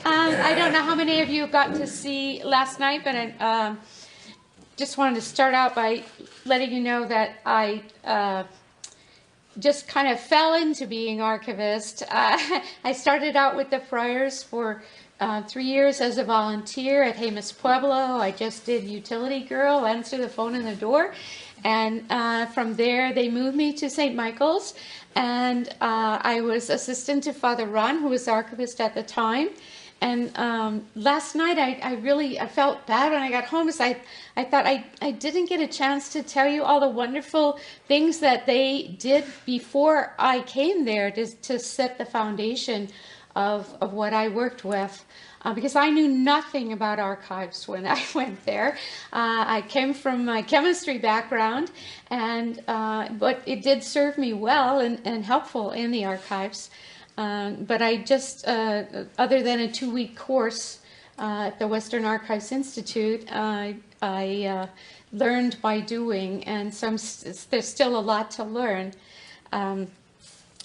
I don't know how many of you got to see last night, but I just wanted to start out by letting you know that I just kind of fell into being archivist. I started out with the Friars for 3 years as a volunteer at Jemez Pueblo. I just did utility girl, answer the phone in the door. And from there, they moved me to St. Michael's. And I was assistant to Father Ron, who was archivist at the time. And last night, I felt bad when I got home, because I thought I didn't get a chance to tell you all the wonderful things that they did before I came there to set the foundation of what I worked with. Because I knew nothing about archives when I went there. I came from my chemistry background, but it did serve me well and helpful in the archives. But I just, other than a 2-week course at the Western Archives Institute, I learned by doing, and there's still a lot to learn.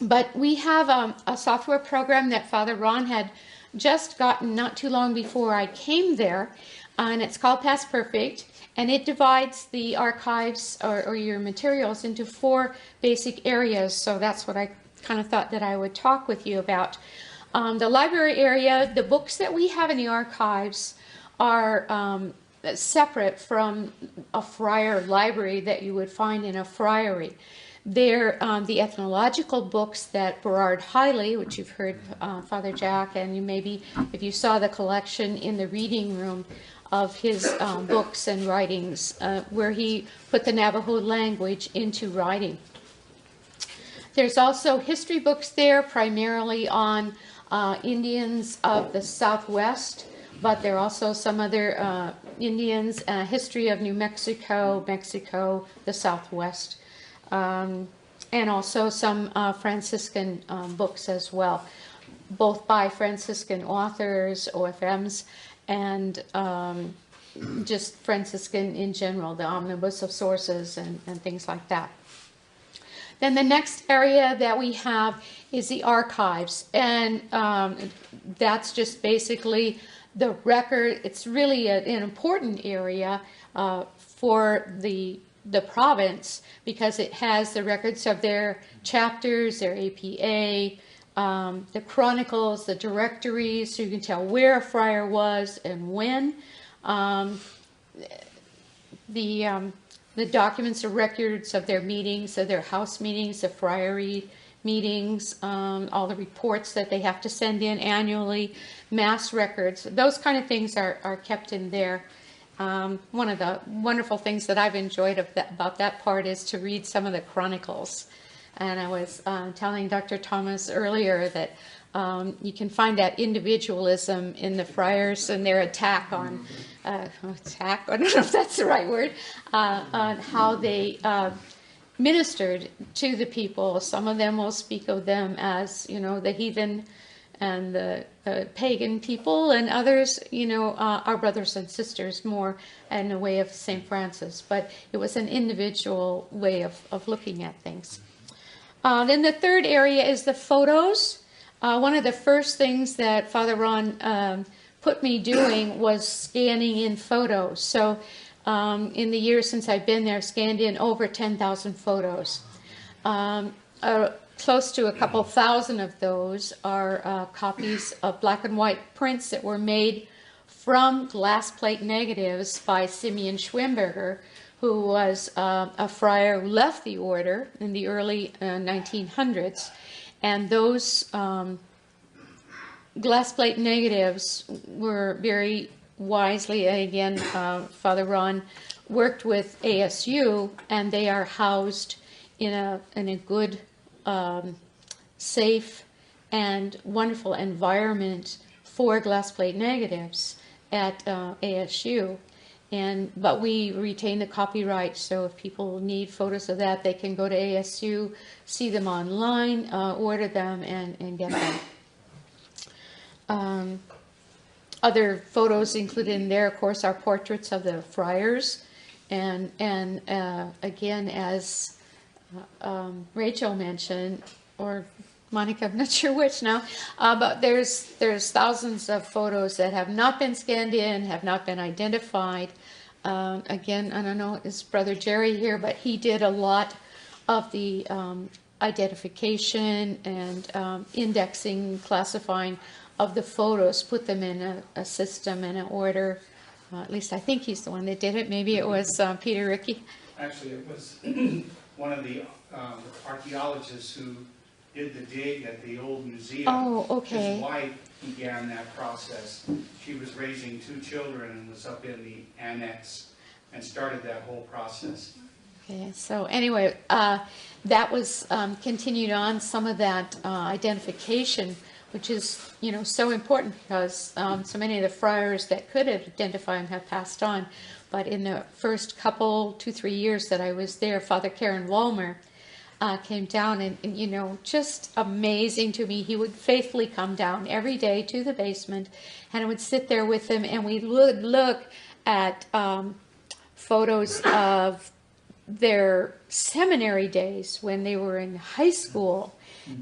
But we have a software program that Father Ron had just gotten not too long before I came there, and it's called Past Perfect, and it divides the archives or your materials into 4 basic areas. So that's what I kind of thought that I would talk with you about. The library area, the books that we have in the archives are separate from a friar library that you would find in a friary. They're the ethnological books that Berard Hiley, which you've heard Father Jack, and you maybe, if you saw the collection in the reading room of his books and writings, where he put the Navajo language into writing. There's also history books there, primarily on Indians of the Southwest, but there are also some other Indians, history of New Mexico, the Southwest. And also some Franciscan books as well, both by Franciscan authors, OFMs, and just Franciscan in general, the omnibus of sources and things like that. Then the next area that we have is the archives, and that's just basically the record. It's really an important area for the province, because it has the records of their chapters, their APA, the chronicles, the directories, so you can tell where a friar was and when. The documents or records of their meetings, of their house meetings, the friary meetings, all the reports that they have to send in annually, mass records, those kind of things are kept in there. One of the wonderful things that I've enjoyed about that part is to read some of the chronicles. And I was telling Dr. Thomas earlier that you can find that individualism in the friars and their attack on, I don't know if that's the right word, on how they ministered to the people. Some of them will speak of them as, the heathen and the pagan people, and others, our brothers and sisters, more in the way of St. Francis. But it was an individual way of looking at things. Then the third area is the photos. One of the first things that Father Ron put me doing was scanning in photos. So in the years since I've been there, I've scanned in over 10,000 photos. Close to a couple thousand of those are copies of black and white prints that were made from glass plate negatives by Simeon Schwimberger, who was a friar who left the order in the early 1900s. And those glass plate negatives were very wisely, again, Father Ron worked with ASU, and they are housed in a good, safe and wonderful environment for glass plate negatives at ASU. But we retain the copyright, so if people need photos of that, they can go to ASU, see them online, order them, and get them. Other photos included in there, of course, are portraits of the friars, and again, as Rachel mentioned, or Monica, I'm not sure which now, but there's thousands of photos that have not been scanned in, have not been identified. Again, I don't know, is Brother Jerry here, but he did a lot of the identification and indexing, classifying of the photos, put them in a system and an order. At least I think he's the one that did it. Maybe it was Peter Ricky. Actually, it was one of the archaeologists who did the dig at the old museum. Oh, okay. His wife began that process. She was raising 2 children and was up in the annex and started that whole process. Okay, so anyway, that was continued on, some of that identification, which is, you know, so important because so many of the friars that could identify him have passed on. But in the first couple, 2-3 years that I was there, Father Karen Walmer came down and, you know, just amazing to me. He would faithfully come down every day to the basement, and I would sit there with him, and we would look at photos of their seminary days when they were in high school,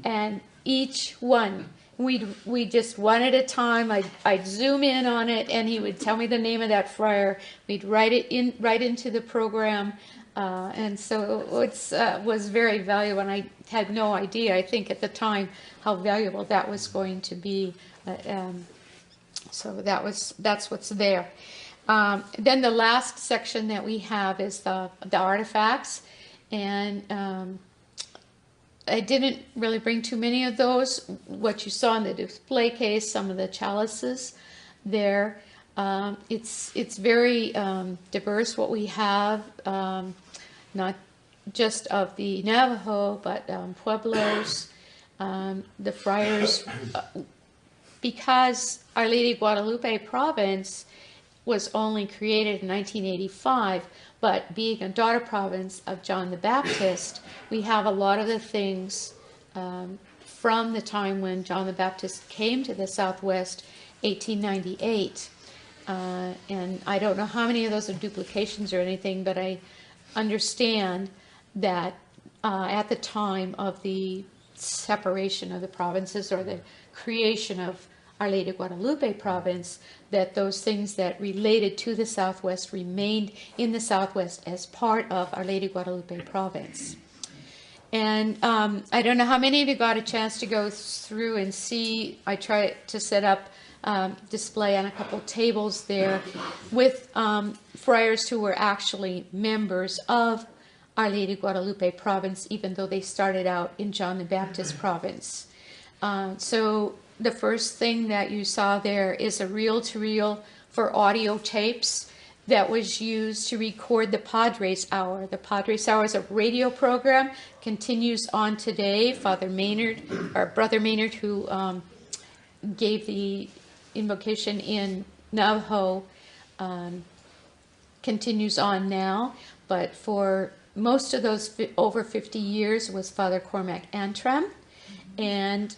and each one, we just one at a time. I'd zoom in on it, and he would tell me the name of that friar. We'd write it in right into the program. And so it was very valuable, and I had no idea, I think, at the time, how valuable that was going to be. So that's what's there. Then the last section that we have is the artifacts, and I didn't really bring too many of those. What you saw in the display case, some of the chalices there. It's very diverse what we have, not just of the Navajo, but Pueblos, the friars, because Our Lady Guadalupe province was only created in 1985, but being a daughter province of John the Baptist, we have a lot of the things from the time when John the Baptist came to the Southwest, 1898. And I don't know how many of those are duplications or anything, but I understand that at the time of the separation of the provinces or the creation of Our Lady Guadalupe province, that those things that related to the Southwest remained in the Southwest as part of Our Lady Guadalupe province. And I don't know how many of you got a chance to go through and see. I tried to set up display on a couple tables there with friars who were actually members of Our Lady Guadalupe province, even though they started out in John the Baptist province. So the first thing that you saw there is a reel-to-reel for audio tapes that was used to record the Padres Hour. The Padres Hour is a radio program, continues on today. Father Maynard, or Brother Maynard, who gave the invocation in Navajo, continues on now, but for most of those over 50 years was Father Cormac Antrim. And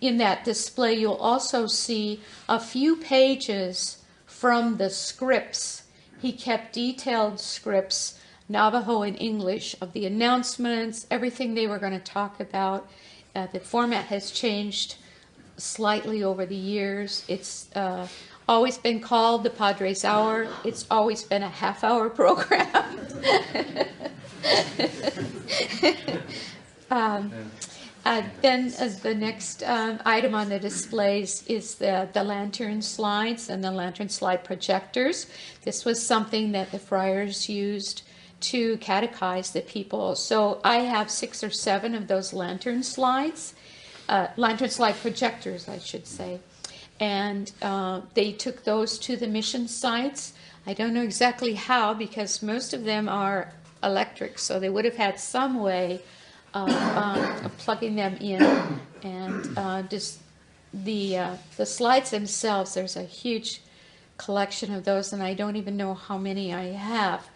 in that display you'll also see a few pages from the scripts. He kept detailed scripts, Navajo and English, of the announcements, everything they were going to talk about. The format has changed slightly over the years. It's always been called the Padres Hour. It's always been a half-hour program. Then the next item on the displays is the lantern slides and the lantern slide projectors. This was something that the friars used to catechize the people. So I have 6 or 7 of those lantern slides, lantern slide projectors, I should say. And they took those to the mission sites. I don't know exactly how, because most of them are electric, so they would have had some way of plugging them in. And just the slides themselves, there's a huge collection of those, and I don't even know how many I have.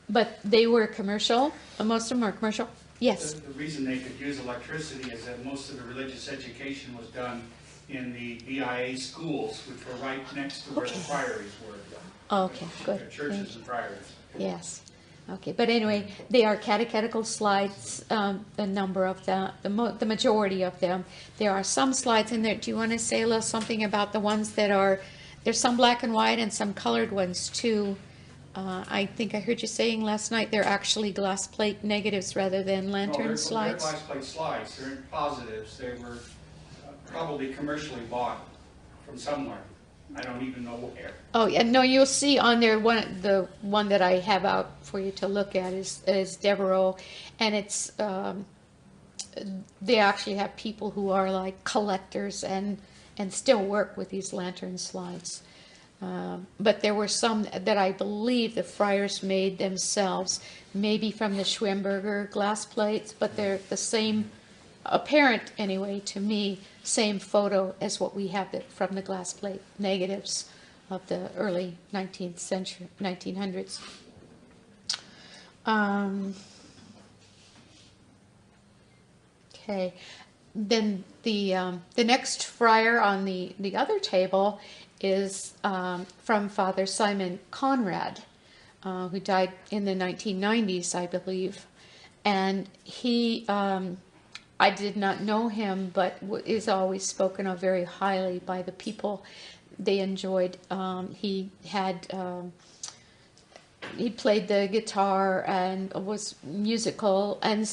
But they were commercial. Most of them are commercial. Yes? The reason they could use electricity is that most of the religious education was done in the BIA schools, which were right next to where the priories were. Okay, good. The churches and priories. Yes. Okay, but anyway, they are catechetical slides, the number of the majority of them. There are some slides in there. Do you want to say a little something about the ones that are, there's some black and white and some colored ones too. I think I heard you saying last night they're actually glass plate negatives rather than lantern slides. They're glass plate slides. They're in positives. They were probably commercially bought from somewhere. I don't even know where. Oh, yeah, no, you'll see on there, the one that I have out for you to look at is Devereaux, and it's, they actually have people who are like collectors and still work with these lantern slides. But there were some that I believe the Friars made themselves, maybe from the Schwemberger glass plates, but they're the same, apparent anyway to me, same photo as what we have from the glass plate negatives of the early 19th century, 1900s. Okay, then the next friar on the other table is from Father Simon Conrad, who died in the 1990s, I believe, and he. I did not know him, but is always spoken of very highly by the people. They enjoyed. He played the guitar and was musical. And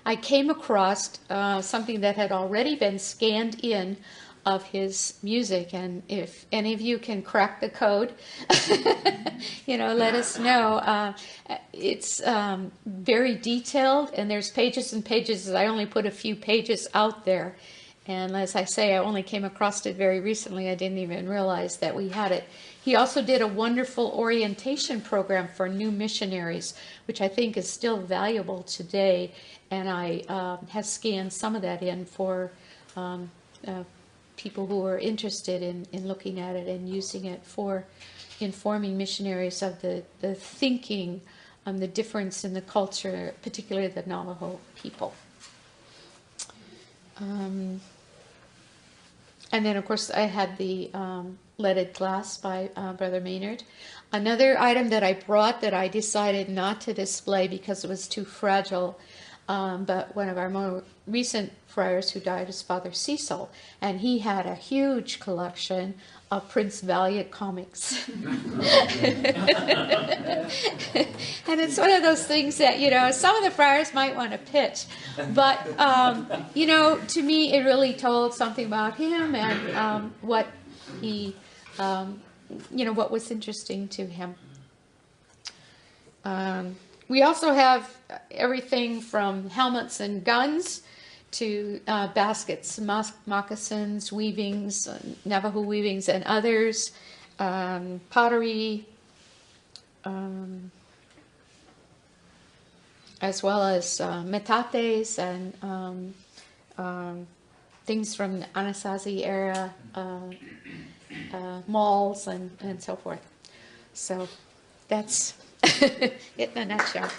I came across something that had already been scanned in of his music, and if any of you can crack the code, let us know. It's very detailed, and there's pages and pages. I only put a few pages out there, and as I say, I only came across it very recently. I didn't even realize that we had it. He also did a wonderful orientation program for new missionaries, which I think is still valuable today, and I have scanned some of that in for people who are interested in looking at it and using it for informing missionaries of the thinking on the difference in the culture, particularly the Navajo people. And then, of course, I had the leaded glass by Brother Maynard. Another item that I brought that I decided not to display because it was too fragile, but one of our more recent friars who died was Father Cecil, and he had a huge collection of Prince Valiant comics. And it's one of those things that, some of the friars might want to pitch, but, to me it really told something about him and what he, what was interesting to him. We also have everything from helmets and guns to baskets, moccasins, weavings, Navajo weavings, and others, pottery, as well as metates and things from the Anasazi era, malls, and so forth. So that's it in a nutshell.